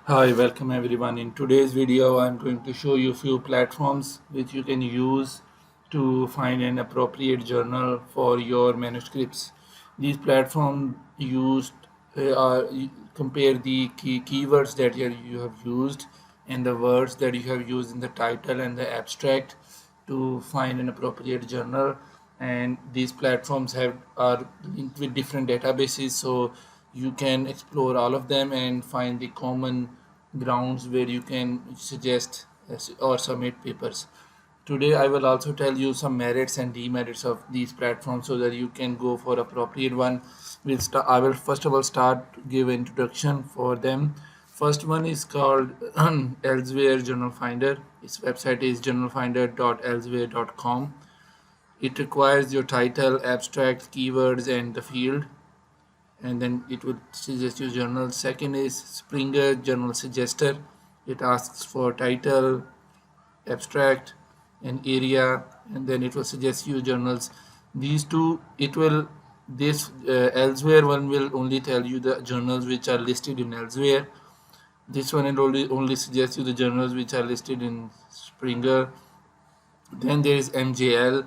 Hi, welcome everyone. In today's video, I'm going to show you a few platforms which you can use to find an appropriate journal for your manuscripts. These platforms used compare the keywords that you have used and the words that you have used in the title and the abstract to find an appropriate journal. And these platforms are linked with different databases, so you can explore all of them and find the common grounds where you can suggest or submit papers. Today I will also tell you some merits and demerits of these platforms so that you can go for appropriate one. I will first of all start give introduction for them. First one is called Elsewhere Journal Finder. Its website is journalfinder.elsewhere.com. It requires your title, abstract, keywords, and the field, and then it would suggest you journals. Second is Springer Journal Suggester. It asks for title, abstract, and area, and then it will suggest you journals. These two, it will this Elsewhere one will only tell you the journals which are listed in Elsewhere. This one it only suggests you the journals which are listed in Springer. Then there is MJL.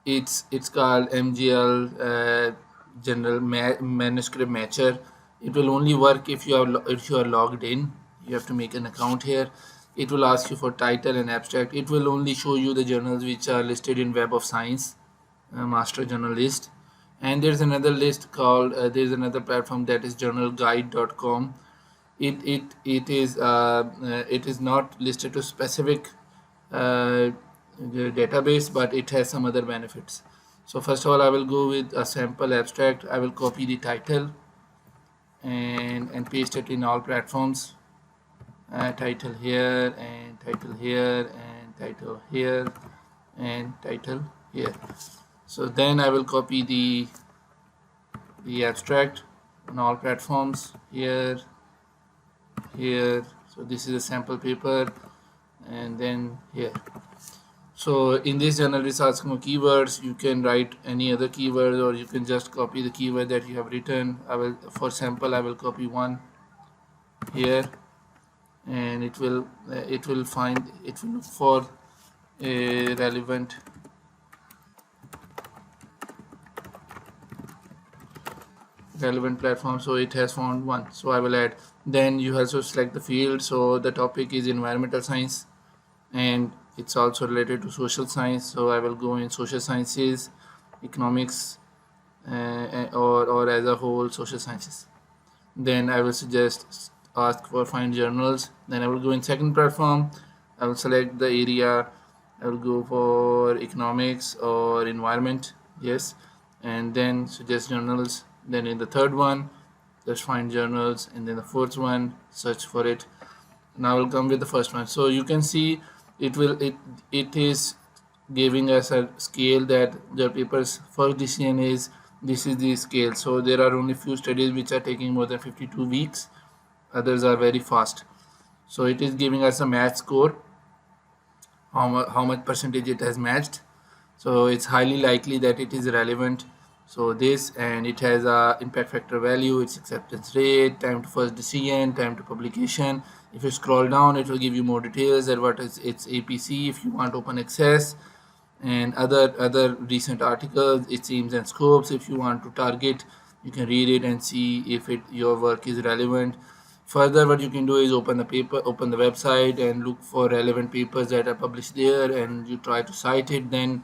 It's called MGL General Manuscript Matcher. It will only work if you are logged in. You have to make an account here. It will ask you for title and abstract. It will only show you the journals which are listed in Web of Science master journal list. And there's another list called there's another platform that is journalguide.com. It is not listed to specific the database, but it has some other benefits. So first of all, I will go with a sample abstract. I will copy the title and paste it in all platforms. Title here, and title here, and title here, and title here. So then I will copy the abstract on all platforms here. So this is a sample paper, and then here. So in this journal it's asking for keywords. You can write any other keyword, or you can just copy the keyword that you have written. For sample, I will copy one here, and it will look for a relevant platform. So it has found one, so I will add. Then you also select the field. So the topic is environmental science, and it's also related to social science, so I will go in social sciences, economics, or as a whole social sciences. Then I will ask for find journals. Then I will go in second platform. I will select the area. I will go for economics or environment, yes, and then suggest journals. Then in the third one, just find journals, and then the fourth one, search for it. Now I will come with the first one. So you can see it is giving us a scale that the paper's first decision is this is the scale. So there are only few studies which are taking more than 52 weeks. Others are very fast. So it is giving us a match score, how much percentage it has matched. So it's highly likely that it is relevant. So this, and it has a impact factor value, its acceptance rate, time to first decision, time to publication. If you scroll down, it will give you more details that what is its APC if you want open access, and other recent articles, its aims and scopes. If you want to target, you can read it and see if your work is relevant. Further, what you can do is open the website and look for relevant papers that are published there, and you try to cite it then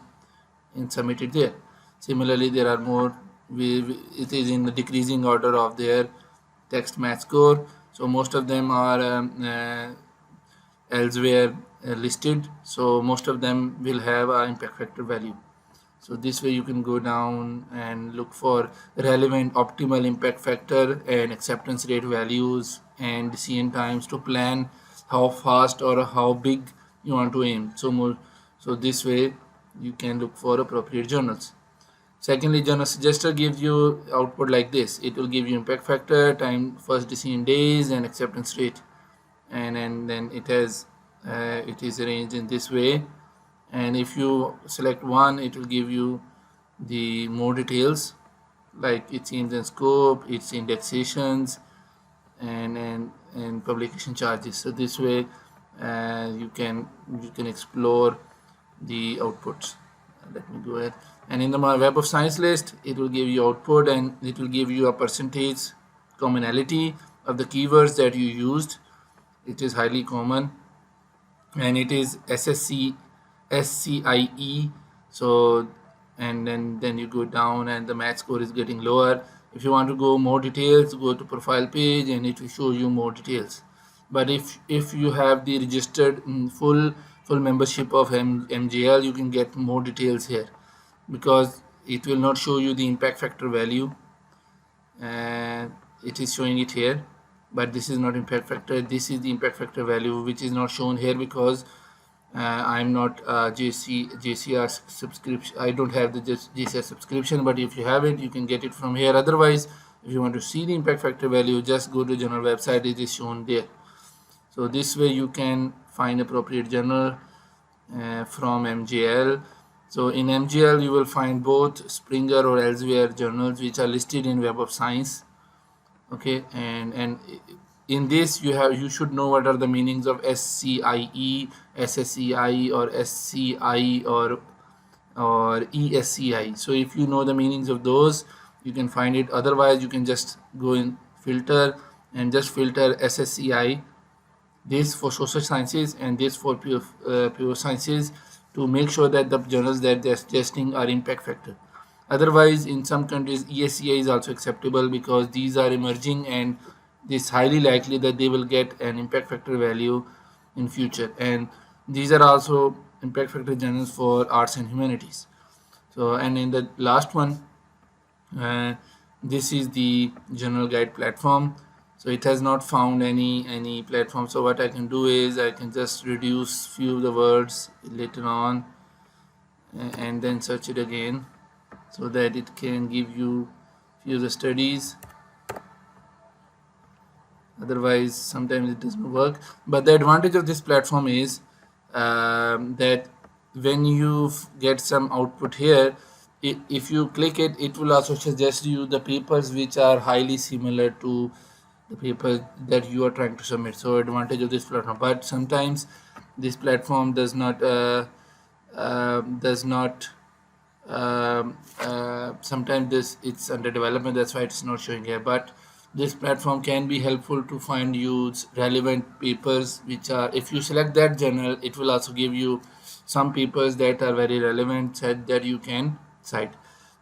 and submit it there. Similarly, there are more. It is in the decreasing order of their text match score. So most of them are elsewhere listed. So most of them will have an impact factor value. So this way you can go down and look for relevant optimal impact factor and acceptance rate values and decision times to plan how fast or how big you want to aim. So this way you can look for appropriate journals. Secondly, journal suggester gives you output like this. It will give you impact factor, time first decision days, and acceptance rate, and then it is arranged in this way. And if you select one, it will give you the more details like its aims and scope, its indexations, and and publication charges. So this way you can explore the outputs. Let me go ahead, and in the Web of Science list, it will give you output, and it will give you a percentage commonality of the keywords that you used. It is highly common, and it is SCIE. So, and then you go down, and the match score is getting lower. If you want to go more details, go to profile page, and it will show you more details. But if you have the registered full membership of MGL, you can get more details here, because it will not show you the impact factor value, and it is showing it here, but this is not impact factor. This is the impact factor value, which is not shown here because I'm not JCR subscription. I don't have the JCR subscription, but if you have it, you can get it from here. Otherwise, if you want to see the impact factor value, just go to journal website. It is shown there. So this way you can find appropriate journal from MGL. So in MGL you will find both Springer or Elsevier journals which are listed in Web of Science. Okay, and in this you should know what are the meanings of SCIE, SSCI, or SCI, or ESCI. So if you know the meanings of those, you can find it. Otherwise, you can just go in filter and just filter SSCI, this for social sciences and this for pure sciences, to make sure that the journals that they're suggesting are impact factor. Otherwise, in some countries, ESCI is also acceptable because these are emerging, and it's highly likely that they will get an impact factor value in future. And these are also impact factor journals for arts and humanities. So, and in the last one, this is the journal guide platform. So it has not found any platform. So what I can do is I can just reduce few of the words later on, and then search it again, so that it can give you few of the studies. Otherwise, sometimes it doesn't work. But the advantage of this platform is that when you get some output here, if you click it, it will also suggest you the papers which are highly similar to the paper that you are trying to submit. So advantage of this platform. But sometimes this platform does not sometimes it's under development, that's why it's not showing here. But this platform can be helpful to find you relevant papers which are, if you select that journal, it will also give you some papers that are very relevant that you can cite.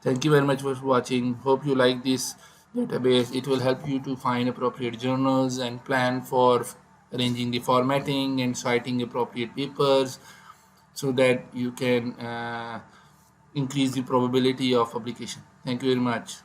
Thank you very much for watching. Hope you like this database. It will help you to find appropriate journals and plan for arranging the formatting and citing appropriate papers, so that you can increase the probability of publication. Thank you very much.